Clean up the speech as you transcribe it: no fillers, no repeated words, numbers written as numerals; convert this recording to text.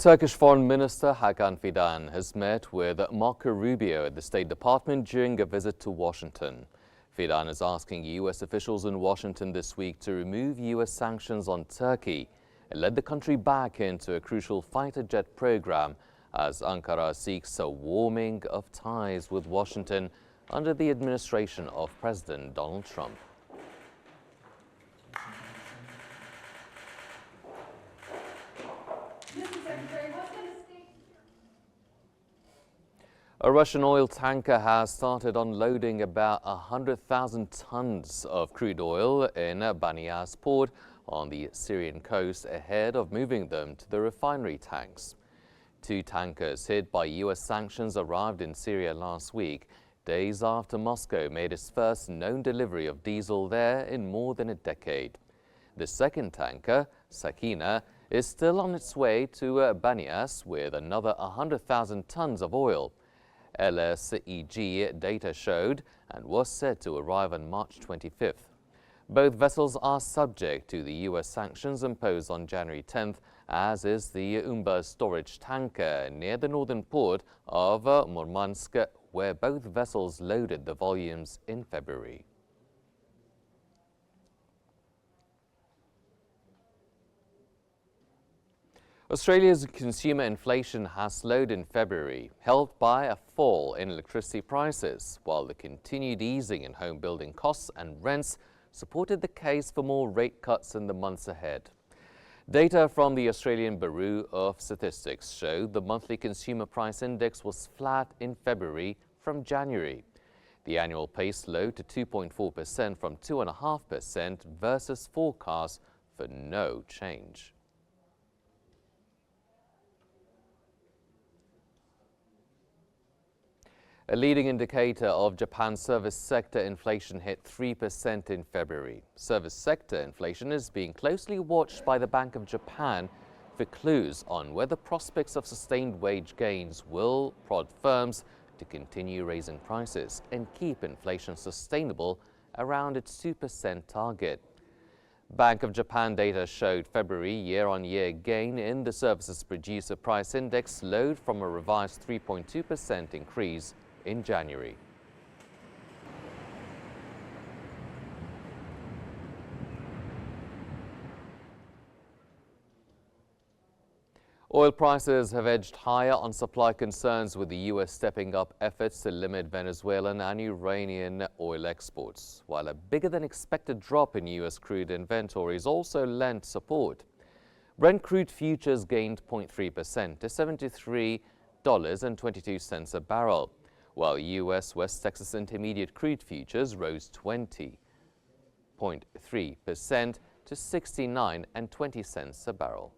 Turkish Foreign Minister Hakan Fidan has met with Marco Rubio at the State Department during a visit to Washington. Fidan is asking U.S. officials in Washington this week to remove U.S. sanctions on Turkey and let the country back into a crucial fighter jet program as Ankara seeks a warming of ties with Washington under the administration of President Donald Trump. A Russian oil tanker has started unloading about 100,000 tons of crude oil in Banias port on the Syrian coast ahead of moving them to the refinery tanks. Two tankers hit by U.S. sanctions arrived in Syria last week, days after Moscow made its first known delivery of diesel there in more than a decade. The second tanker, Sakina, is still on its way to Banias with another 100,000 tons of oil. LSEG data showed and was set to arrive on March 25th. Both vessels are subject to the U.S. sanctions imposed on January 10th, as is the Umba storage tanker near the northern port of Murmansk, where both vessels loaded the volumes in February. Australia's consumer inflation has slowed in February, helped by a fall in electricity prices, while the continued easing in home building costs and rents supported the case for more rate cuts in the months ahead. Data from the Australian Bureau of Statistics showed the monthly consumer price index was flat in February from January. The annual pace slowed to 2.4% from 2.5% versus forecasts for no change. A leading indicator of Japan's service sector inflation hit 3% in February. Service sector inflation is being closely watched by the Bank of Japan for clues on whether prospects of sustained wage gains will prod firms to continue raising prices and keep inflation sustainable around its 2% target. Bank of Japan data showed February year-on-year gain in the Services Producer Price Index slowed from a revised 3.2% increase in January. Oil prices have edged higher on supply concerns, with the U.S. stepping up efforts to limit Venezuelan and Iranian oil exports, while a bigger than expected drop in U.S. crude inventories also lent support. Brent crude futures gained 0.3% to $73.22 a barrel, while U.S. West Texas Intermediate crude futures rose 20.3% to $69.20 a barrel.